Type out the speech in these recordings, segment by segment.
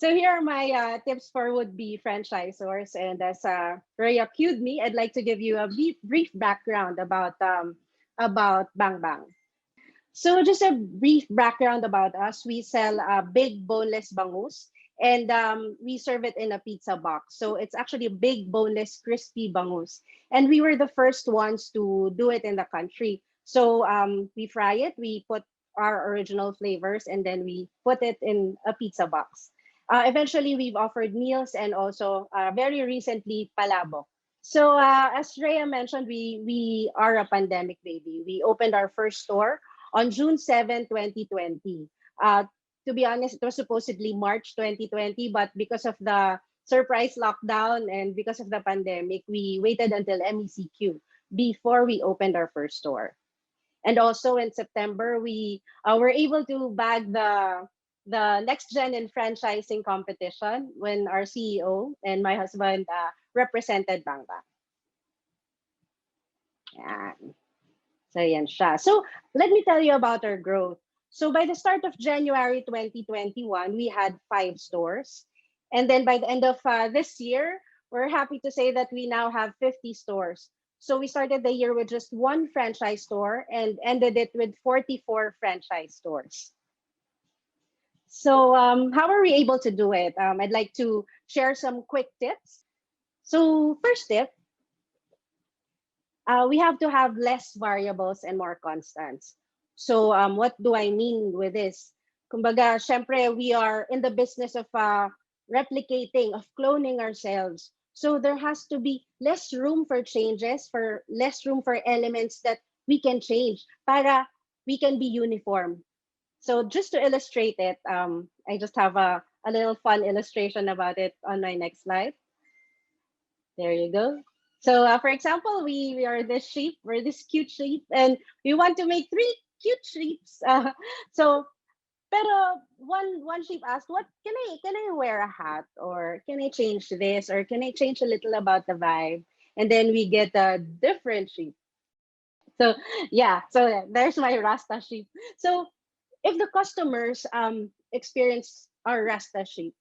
So here are my tips for would-be franchisors. And as Rhea cued me, I'd like to give you a brief background about Bang Bang. So just a brief background about us. We sell big boneless bangus, and we serve it in a pizza box. So it's actually a big boneless crispy bangus. And we were the first ones to do it in the country. So we fry it, we put our original flavors, and then we put it in a pizza box. Eventually, we've offered meals and also very recently palabok. So as Rhea mentioned, we are a pandemic baby. We opened our first store on June 7, 2020. To be honest, it was supposedly March 2020, but because of the surprise lockdown and because of the pandemic, we waited until MECQ before we opened our first store. And also in September, we were able to bag the next gen in franchising competition when our CEO and my husband represented Bang Bang. Yan. So yan siya. So let me tell you about our growth. So by the start of January 2021, we had 5 stores. And then by the end of this year, we're happy to say that we now have 50 stores. So we started the year with just 1 franchise store and ended it with 44 franchise stores. So how are we able to do it? I'd like to share some quick tips. So first tip, we have to have less variables and more constants. So what do I mean with this? Kumbaga, syempre, we are in the business of replicating, of cloning ourselves. So there has to be less room for changes, for less room for elements that we can change para we can be uniform. So just to illustrate it, I just have a little fun illustration about it on my next slide. There you go. So for example, we are this sheep, we're this cute sheep, and we want to make 3 cute sheeps. So, pero one sheep asked, "What can I wear a hat, or can I change this, or can I change a little about the vibe?" And then we get a different sheep. So yeah, so there's my Rasta sheep. So if the customers experience our Rasta sheep,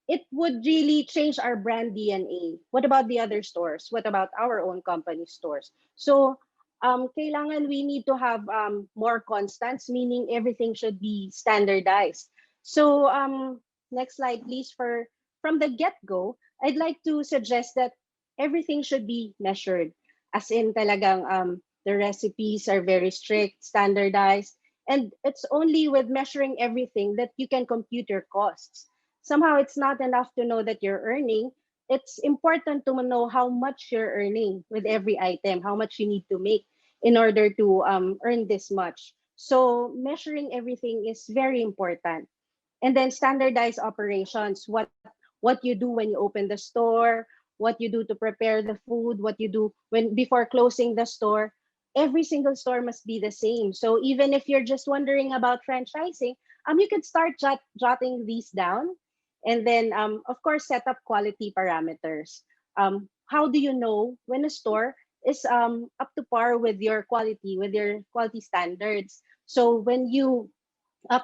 it would really change our brand DNA. What about the other stores? What about our own company stores? So, kailangan we need to have more constants, meaning everything should be standardized. So, next slide, please. From the get-go, I'd like to suggest that everything should be measured, as in talagang the recipes are very strict, standardized, and it's only with measuring everything that you can compute your costs. Somehow it's not enough to know that you're earning. It's important to know how much you're earning with every item, how much you need to make in order to earn this much. So measuring everything is very important. And then standardized operations, what you do when you open the store, what you do to prepare the food, what you do when before closing the store. Every single store must be the same. So even if you're just wondering about franchising, you can start jotting these down, and then of course set up quality parameters. How do you know when a store is up to par with your quality standards? So when you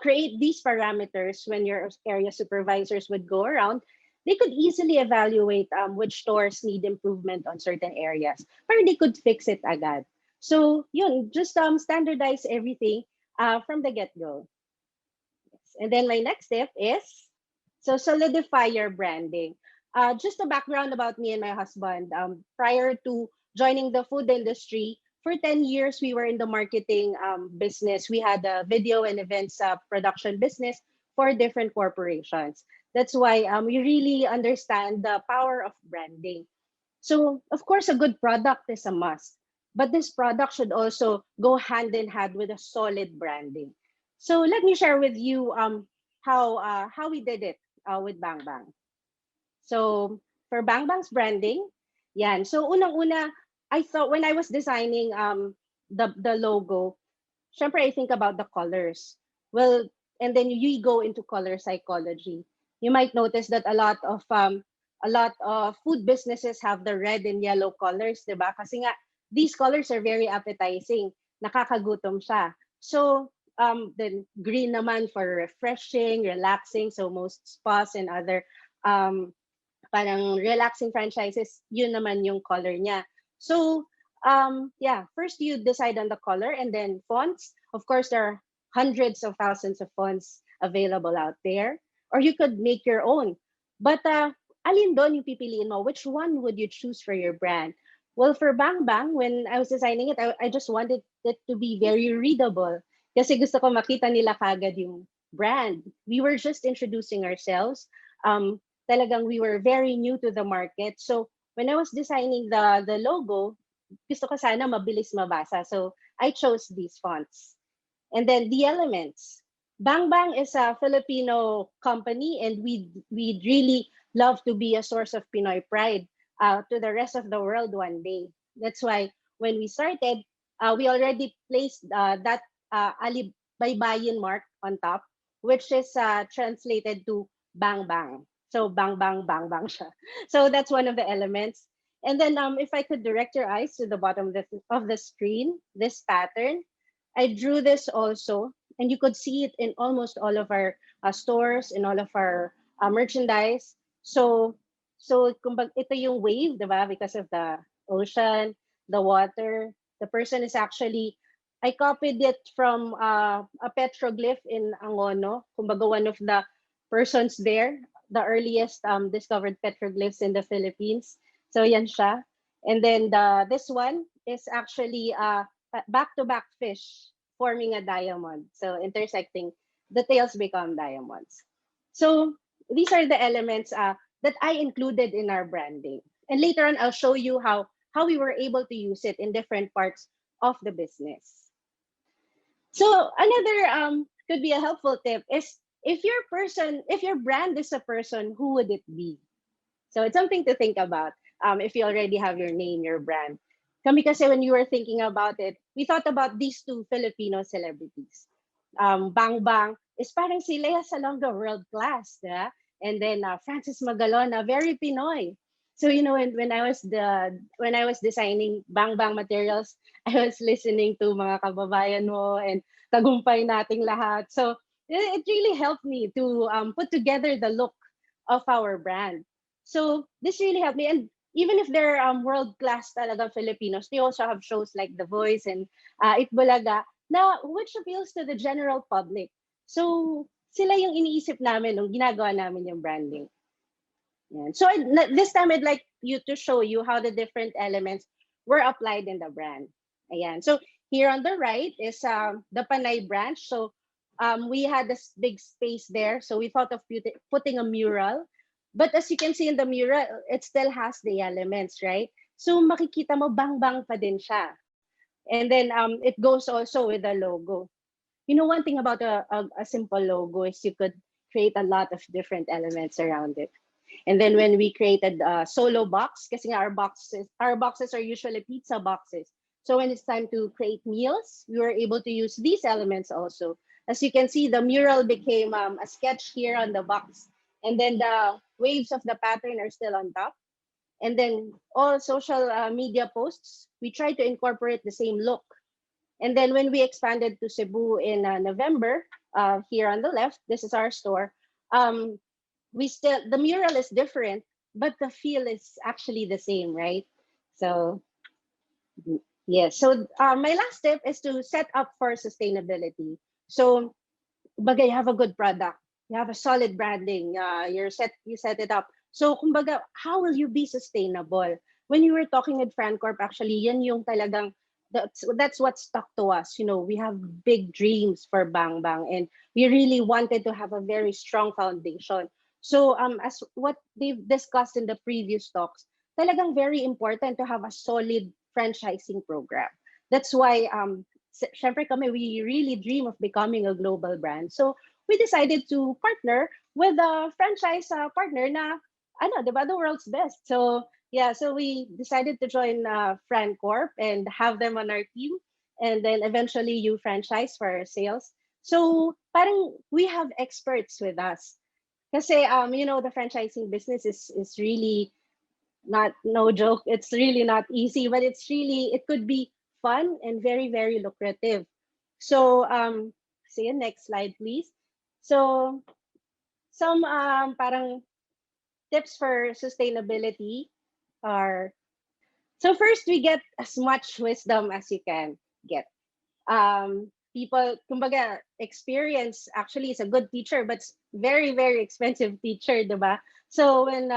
create these parameters, when your area supervisors would go around, they could easily evaluate which stores need improvement on certain areas, or they could fix it agad. So yun, just standardize everything from the get-go. Yes. And then my next step is, so solidify your branding. Just a background about me and my husband. Prior to joining the food industry, for 10 years, we were in the marketing business. We had a video and events production business for different corporations. That's why we really understand the power of branding. So, of course, a good product is a must, but this product should also go hand in hand with a solid branding. So, let me share with you how we did it with Bang Bang. So, for Bang Bang's branding, yan. So, unang-una, I thought when I was designing the logo, syempre I think about the colors. Well, and then you go into color psychology. You might notice that a lot of food businesses have the red and yellow colors, 'di ba? Kasi nga these colors are very appetizing. Nakakagutom siya. So then green naman for refreshing, relaxing. So most spas and other um, parang relaxing franchises, yun naman yung color niya. So, yeah, first you decide on the color and then fonts. Of course, there are hundreds of thousands of fonts available out there. Or you could make your own. But alin doon yung pipiliin mo? Which one would you choose for your brand? Well, for Bang Bang, when I was designing it, I just wanted it to be very readable. Kasi gusto ko makita nila kagad yung brand. We were just introducing ourselves. Talagang we were very new to the market. So when I was designing the logo, gusto ko sana mabilis mabasa. So I chose these fonts. And then the elements. Bang Bang is a Filipino company, and we really love to be a source of Pinoy pride to the rest of the world one day. That's why when we started, we already placed that Ali Baybayin mark on top, which is translated to Bang Bang. So Bang Bang Bang Bang siya. So that's one of the elements. And then if I could direct your eyes to the bottom of the screen, this pattern, I drew this also, and you could see it in almost all of our stores, in all of our merchandise. So ito yung wave, diba? Because of the ocean, the water. The person is actually, I copied it from a petroglyph in Angono. Kumbaga, one of the persons there, the earliest discovered petroglyphs in the Philippines. So yan siya. And then this one is actually back-to-back fish forming a diamond. So intersecting, the tails become diamonds. So these are the elements that I included in our branding. And later on, I'll show you how we were able to use it in different parts of the business. So another could be a helpful tip is if your brand is a person, who would it be? So it's something to think about if you already have your name, your brand. Kami kasi when you were thinking about it, we thought about these two Filipino celebrities. Bang Bang is parang si Lea Salonga, world class, yeah? And then Francis Magalona, very Pinoy. So when I was designing Bang Bang materials, I was listening to mga kababayan mo and tagumpay nating lahat. So it really helped me to put together the look of our brand. So this really helped me. And even if they're world class talaga Filipinos, they also have shows like The Voice and Itbulaga, na which appeals to the general public. So sila yung iniisip namin nung ginagawa namin yung branding. Yan. So this time I'd like you to show you how the different elements were applied in the brand. Ayan. So here on the right is the Panay branch. So we had this big space there. So we thought of putting a mural. But as you can see in the mural, it still has the elements, right? So makikita mo bang-bang pa din siya. And then it goes also with the logo. You know, one thing about a simple logo is you could create a lot of different elements around it. And then when we created a solo box, kasi nga our boxes are usually pizza boxes. So when it's time to create meals, we were able to use these elements also. As you can see, the mural became a sketch here on the box. And then the waves of the pattern are still on top. And then all social media posts, we try to incorporate the same look. And then when we expanded to Cebu in November, here on the left, this is our store. The mural is different, but the feel is actually the same, right? So yes. So my last tip is to set up for sustainability. So bagay, you have a good product, you have a solid branding, you set it up. So kumbaga, how will you be sustainable? When you were talking with Francorp, actually, yan yung talagang that's what stuck to us. You know, we have big dreams for Bang Bang, and we really wanted to have a very strong foundation. So as what they've discussed in the previous talks, talagang very important to have a solid franchising program. That's why syempre kami, we really dream of becoming a global brand. So we decided to partner with a franchise partner na ano, 'di ba, the world's best. So yeah, so we decided to join Francorp and have them on our team, and then eventually you franchise for our sales. So parang we have experts with us. Kasi you know, the franchising business is really not, no joke, it's really not easy, but it could be fun and very, very lucrative. So See you next slide, please. So some parang tips for sustainability are, so first we get as much wisdom as you can get. People, kumbaga, experience actually is a good teacher, but very, very expensive teacher, diba? So when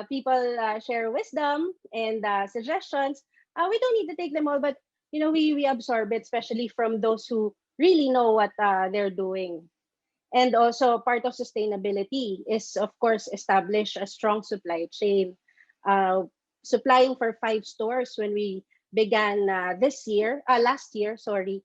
people share wisdom and suggestions, we don't need to take them all, but we absorb it, especially from those who really know what they're doing. And also, part of sustainability is, of course, establish a strong supply chain. Uh, Supplying for 5 stores when we began last year, sorry,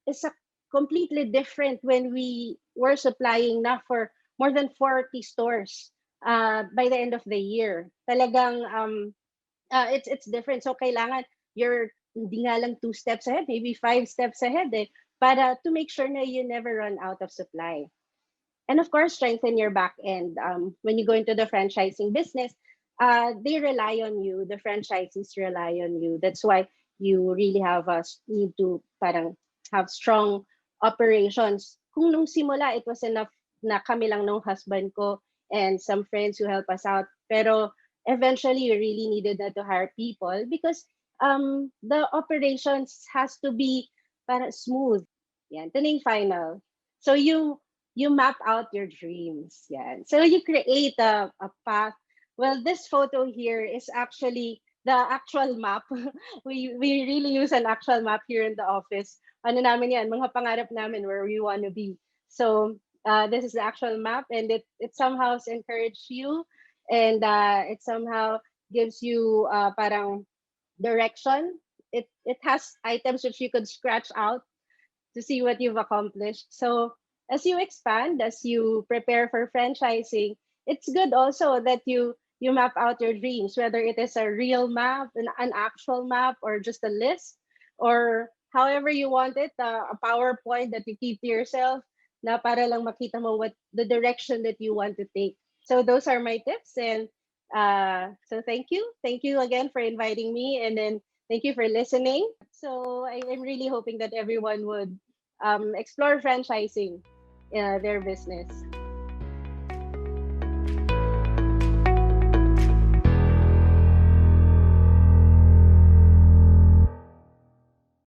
is a completely different when we were supplying na for more than 40 stores by the end of the year. Talagang it's different. So kailangan you're hindi nga lang 2 steps ahead, maybe 5 steps ahead para to make sure na you never run out of supply. And of course, strengthen your back end. When you go into the franchising business, they rely on you. The franchisees rely on you. That's why you really need to parang have strong operations. Kung nung simula, it was enough na kami lang nung husband ko and some friends who help us out. Pero eventually, you really needed na to hire people because the operations has to be para smooth. Yan, ito na yung final. So you map out your dreams. Yeah. So you create a path. Well, this photo here is actually the actual map. We really use an actual map here in the office. Ano namin yan, mga pangarap namin where we want to be. So this is the actual map, and it somehow encourages you, and it somehow gives you parang direction. It has items which you could scratch out to see what you've accomplished. So as you expand, as you prepare for franchising, it's good also that you map out your dreams, whether it is a real map, an actual map, or just a list, or however you want it, a PowerPoint that you keep to yourself, na para lang makita mo what the direction that you want to take. So those are my tips, and so thank you again for inviting me, and then thank you for listening. So I'm really hoping that everyone would explore franchising their business.